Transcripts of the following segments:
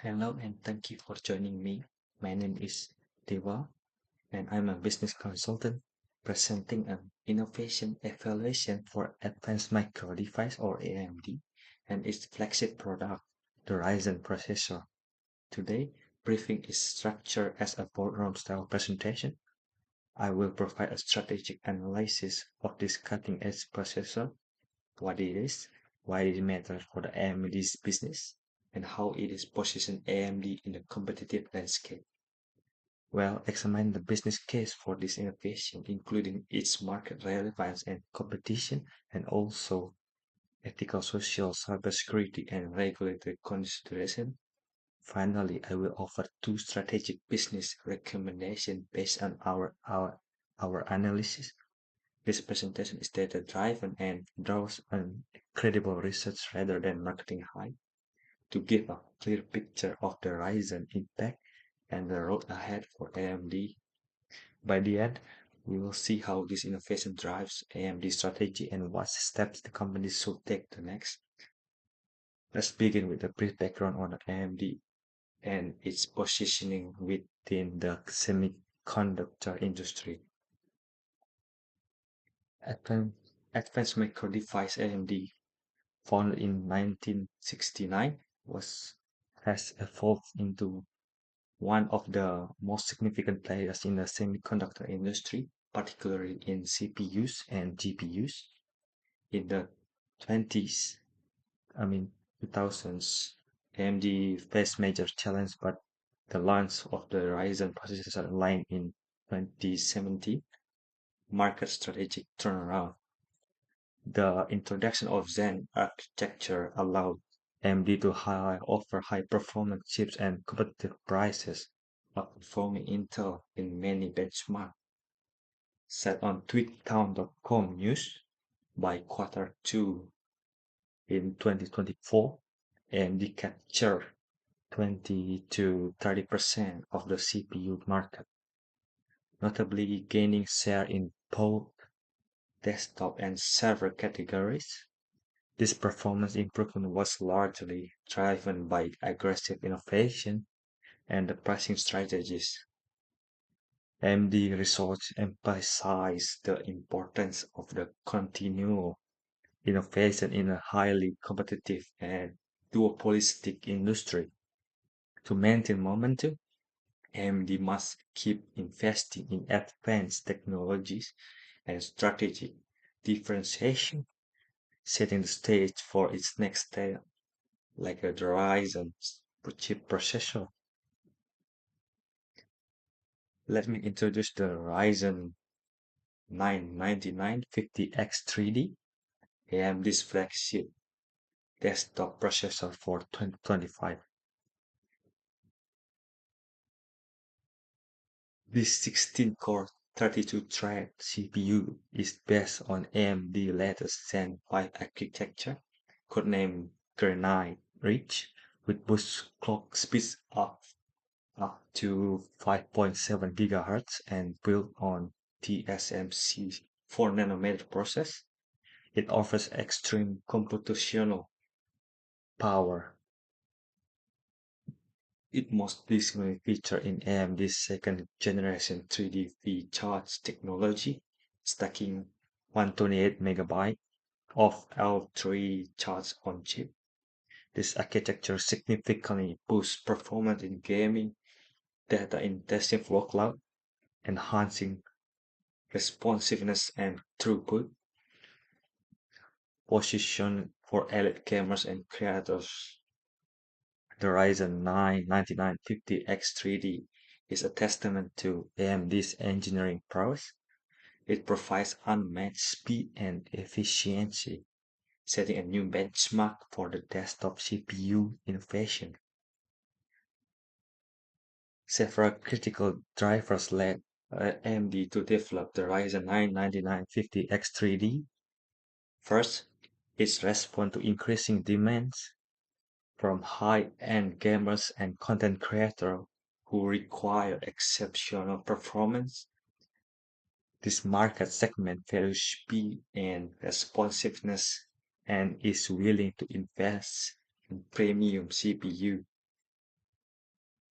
Hello and thank you for joining me. My name is Deva and I'm a business consultant presenting an innovation evaluation for Advanced Micro Device or AMD and its flagship product, the Ryzen processor. Today, briefing is structured as a boardroom style presentation. I will provide a strategic analysis of this cutting edge processor, what it is, why it matters for the AMD's business, and how it is positioned AMD in the competitive landscape. Well, examine the business case for this innovation, including its market relevance and competition, and also ethical, social, cybersecurity, and regulatory consideration. Finally, I will offer two strategic business recommendations based on our analysis. This presentation is data-driven and draws on credible research rather than marketing hype to give a clear picture of the Ryzen impact and the road ahead for AMD. By the end, we will see how this innovation drives AMD strategy and what steps the company should take the next. Let's begin with a brief background on AMD and its positioning within the semiconductor industry. Advan- Advanced Micro Device AMD, founded in 1969, was has evolved into one of the most significant players in the semiconductor industry, particularly in CPUs and GPUs. In the 20s, I mean 2000s, AMD faced major challenge, but the launch of the Ryzen processor line in 2017 marked a strategic turnaround. The introduction of Zen architecture allowed AMD to offer high performance chips and competitive prices, outperforming Intel in many benchmarks. Set on tweettown.com news, by quarter two in 2024, AMD captured 20 to 30% of the CPU market, notably gaining share in both desktop and server categories. This performance improvement was largely driven by aggressive innovation and the pricing strategies. AMD research emphasized the importance of the continual innovation in a highly competitive and duopolistic industry. To maintain momentum, AMD must keep investing in advanced technologies and strategic differentiation, setting the stage for its next step, like a Ryzen chip processor. Let me introduce the Ryzen 9 9950X3D, AMD's flagship desktop processor for 2025. This 16-core 32-thread CPU is based on AMD latest Zen 5 architecture, codenamed Granite Ridge, with boost clock speeds up to 5.7 GHz and built on TSMC 4 nanometer process. It offers extreme computational power. It most recently featured in AMD's second generation 3D V-Charge technology, stacking 128 MB of L3 charge on chip. This architecture significantly boosts performance in gaming, data intensive workload, enhancing responsiveness and throughput. Positioned for elite gamers and creators, the Ryzen 9 9950X3D is a testament to AMD's engineering prowess. It provides unmatched speed and efficiency, setting a new benchmark for the desktop CPU innovation. Several critical drivers led AMD to develop the Ryzen 9 9950X3D. First, its response to increasing demands from high-end gamers and content creators who require exceptional performance. This market segment values speed and responsiveness and is willing to invest in premium CPU.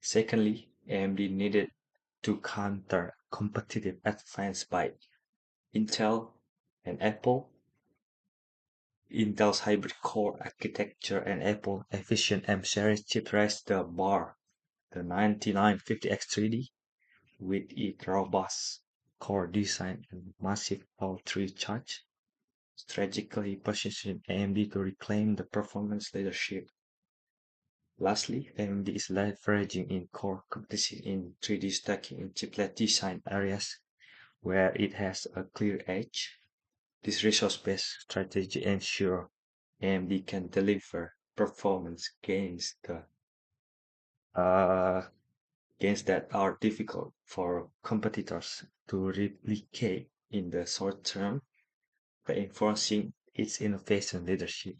Secondly, AMD needed to counter competitive advance by Intel and Apple. Intel's hybrid core architecture and Apple efficient M series chip raised the bar. The 9950X3D, with its robust core design and massive Power 3 charge, strategically positioned AMD to reclaim the performance leadership. Lastly, AMD is leveraging in core competency in 3D stacking in chiplet design areas where it has a clear edge. This resource-based strategy ensures AMD can deliver performance uh, gains that are difficult for competitors to replicate in the short term, reinforcing its innovation leadership.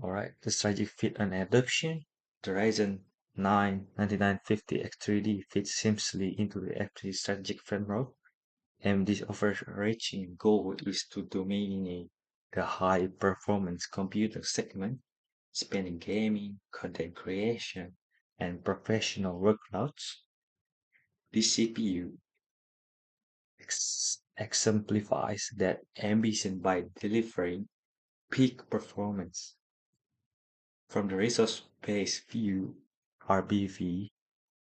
All right, the strategic fit and adoption. The Ryzen 9 9950X3D fits seamlessly into the FD strategic framework, and this overarching goal is to dominate the high performance computer segment, spanning gaming, content creation, and professional workloads. This CPU exemplifies that ambition by delivering peak performance. From the resource-based view, RBV,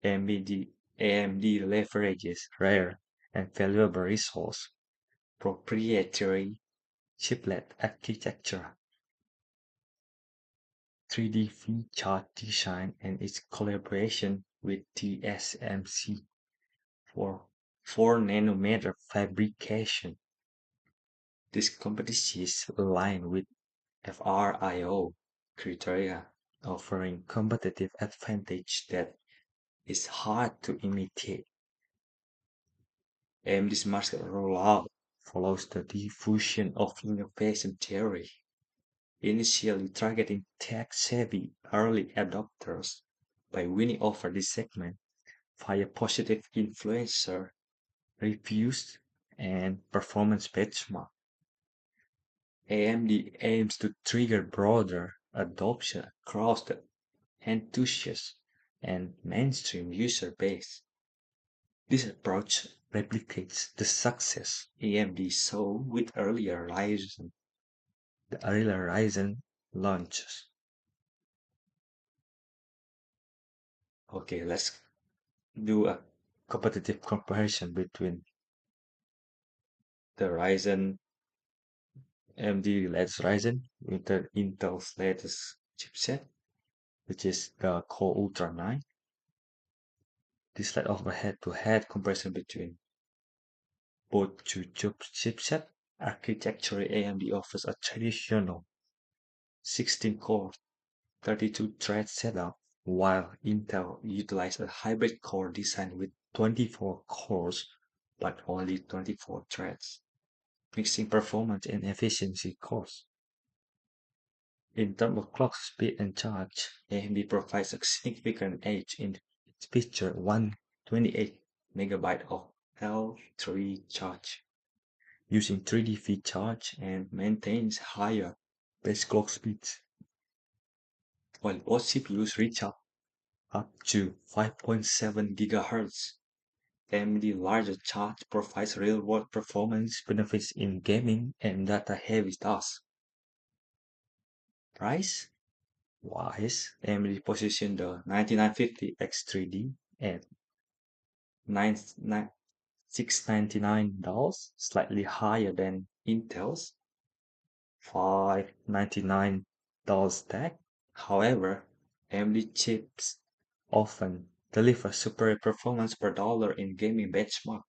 AMD leverages rare and valuable resource, proprietary chiplet architecture, 3D V chart design, and its collaboration with TSMC for 4 nanometer fabrication. These competencies align with FRIO criteria, offering competitive advantage that is hard to imitate. AMD's market rollout follows the diffusion of innovation theory, initially targeting tech-savvy early adopters by winning over this segment via positive influencer reviews and performance benchmark. AMD aims to trigger broader adoption across the enthusiast and mainstream user base. This approach replicates the success AMD saw with the earlier Ryzen launches. Okay, let's do a competitive comparison between the Ryzen AMD latest Ryzen with the Intel's latest chipset, which is the Core Ultra 9. This slide of a head-to-head comparison between both two chipset. Architecture AMD offers a traditional 16-core, 32-thread setup, while Intel utilized a hybrid core design with 24 cores but only 24 threads, mixing performance and efficiency cores. In terms of clock speed and charge, AMD provides a significant edge in its feature 128 MB of L3 charge using 3D feed charge and maintains higher base clock speeds, while both CPUs reach up to 5.7 GHz. AMD larger charge provides real-world performance benefits in gaming and data-heavy tasks. Price wise, AMD positioned the 9950 X3D at $699, slightly higher than Intel's $599 tag. However, AMD chips often deliver superior performance per dollar in gaming benchmark.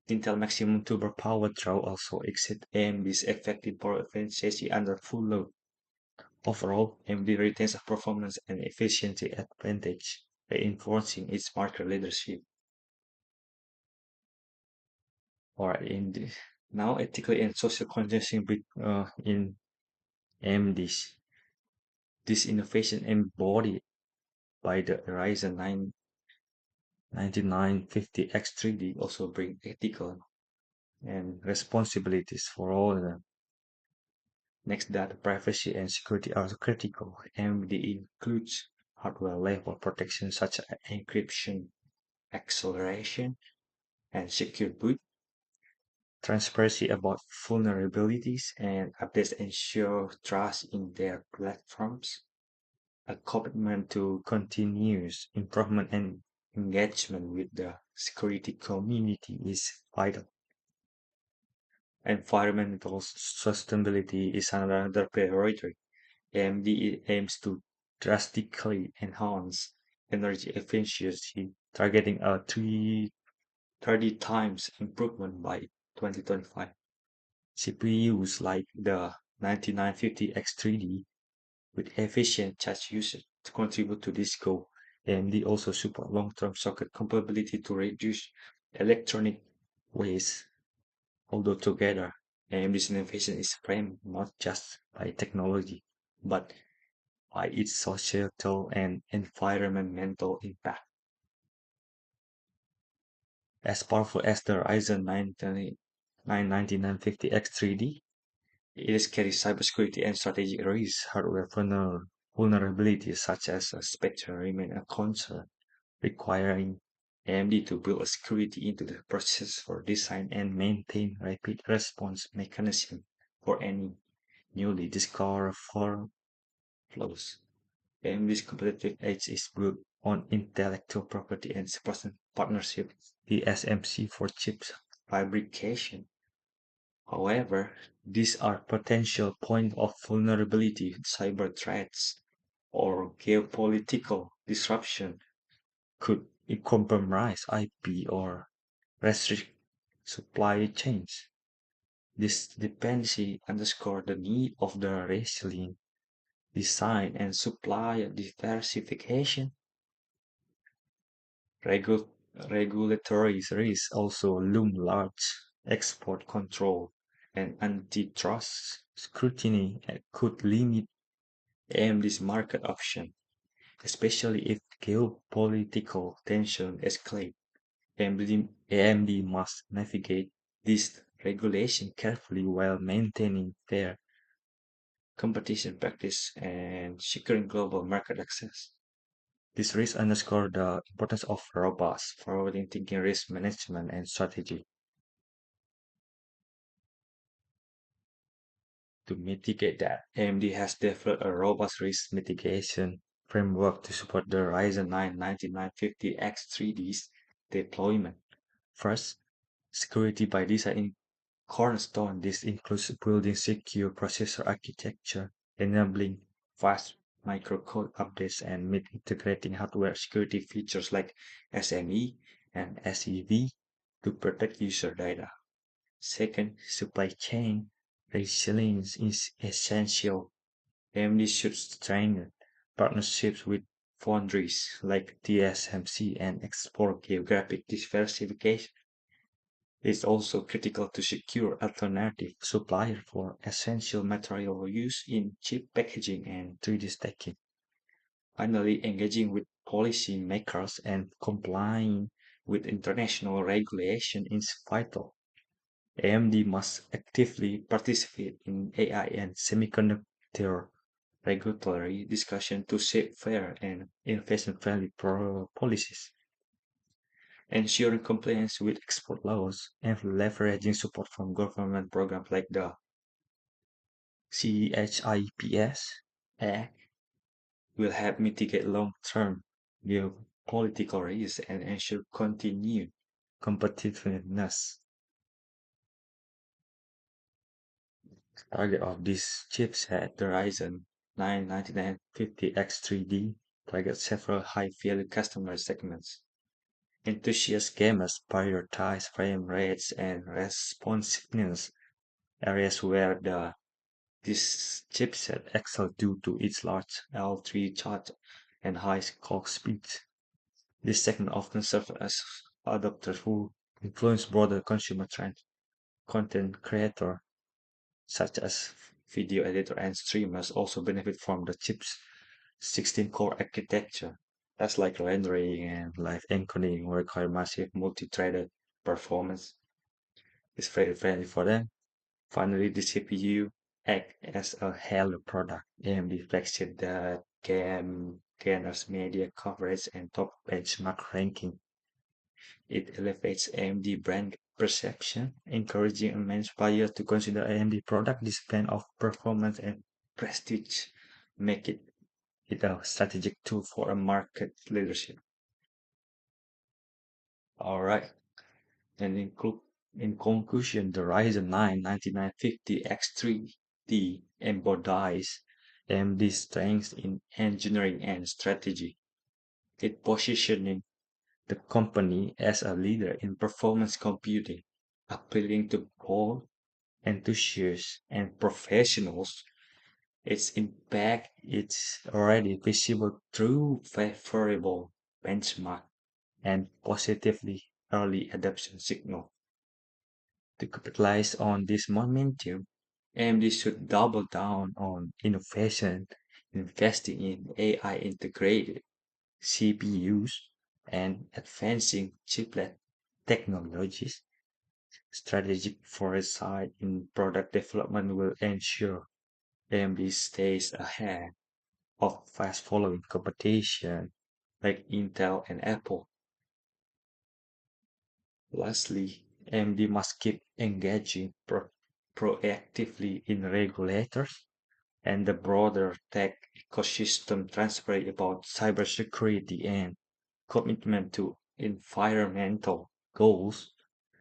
Intel maximum turbo power draw also exceeds AMD's effective power efficiency under full load. Overall, AMD retains a performance and efficiency advantage, reinforcing its market leadership. Alright, now ethically and social conditioning in AMD's. This innovation embodied by the Ryzen 9 9950X3D also bring ethical and responsibilities for all of them. Next, data privacy and security are critical. AMD includes hardware level protection such as encryption, acceleration, and secure boot. Transparency about vulnerabilities and updates ensure trust in their platforms. A commitment to continuous improvement and engagement with the security community is vital. Environmental sustainability is another priority. AMD aims to drastically enhance energy efficiency, targeting a 30 times improvement by 2025. CPUs like the 9950X3D with efficient charge usage to contribute to this goal. AMD also support long-term socket compatibility to reduce electronic waste. Although together, AMD's innovation is framed not just by technology, but by its societal and environmental impact. As powerful as the Ryzen 9950X3D, it carries cybersecurity and strategic risks. Hardware vulnerabilities such as Spectre remain a concern, requiring AMD to build a security into the process for design and maintain rapid response mechanism for any newly discovered flaws. AMD's competitive edge is built on intellectual property and supporting partnership, the SMC for chips fabrication. However, these are potential points of vulnerability, cyber threats, or geopolitical disruption could compromise IP or restrict supply chains. This dependency underscores the need of the resilient design and supply diversification. Regu- Regulatory risks also loom large. Export control and antitrust scrutiny could limit AMD's market option, especially if geopolitical tension escalate. AMD must navigate this regulation carefully while maintaining fair competition practice and securing global market access. This risk underscore the importance of robust forward-thinking risk management and strategy. To mitigate that, AMD has developed a robust risk mitigation framework to support the Ryzen 9 9950X3D's deployment. First, security by design in cornerstone. This includes building secure processor architecture, enabling fast microcode updates, and integrating hardware security features like SME and SEV to protect user data. Second, supply chain resilience is essential. AMD should strengthen partnerships with foundries like TSMC and explore geographic diversification. It's also critical to secure alternative suppliers for essential material used in chip packaging and 3D stacking. Finally, engaging with policy makers and complying with international regulation is vital. AMD must actively participate in AI and semiconductor regulatory discussion to shape fair and innovation-friendly policies, ensuring compliance with export laws and leveraging support from government programs like the CHIPS Act will help mitigate long-term geopolitical risks and ensure continued competitiveness. Target of this chipset, the Ryzen 9 9950X3D, targets several high-value customer segments. Enthusiast gamers prioritize frame rates and responsiveness, areas where this chipset excels due to its large L3 charge and high clock speeds. This segment often serves as adopters who influence broader consumer trends. Content creator such as video editor and streamers also benefit from the chip's 16-core architecture. That's like rendering and live encoding require massive multi-threaded performance. It's very friendly for them. Finally, the CPU act as a halo product, AMD flagship that garners media coverage and top benchmark ranking. It elevates AMD brand perception, encouraging immense buyers to consider AMD product. This blend of performance and prestige make it a strategic tool for a market leadership. All right. And in conclusion, the Ryzen 9 9950 X3D embodies AMD's strengths in engineering and strategy. It positioning the company as a leader in performance computing, appealing to both enthusiasts and professionals. Its impact is already visible through favorable benchmark and positively early adoption signal. To capitalize on this momentum, AMD should double down on innovation, investing in AI integrated CPUs and advancing chiplet technologies. Strategic foresight in product development will ensure AMD stays ahead of fast following competition like Intel and Apple. Lastly, AMD must keep engaging proactively in regulators and the broader tech ecosystem transparent about cybersecurity and commitment to environmental goals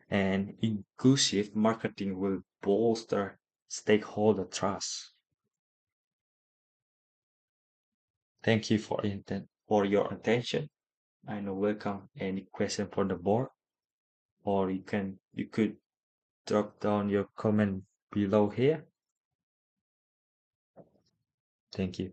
and inclusive marketing will bolster stakeholder trust. Thank you for your attention. I now welcome any question for the board, or you could drop down your comment below here. Thank you.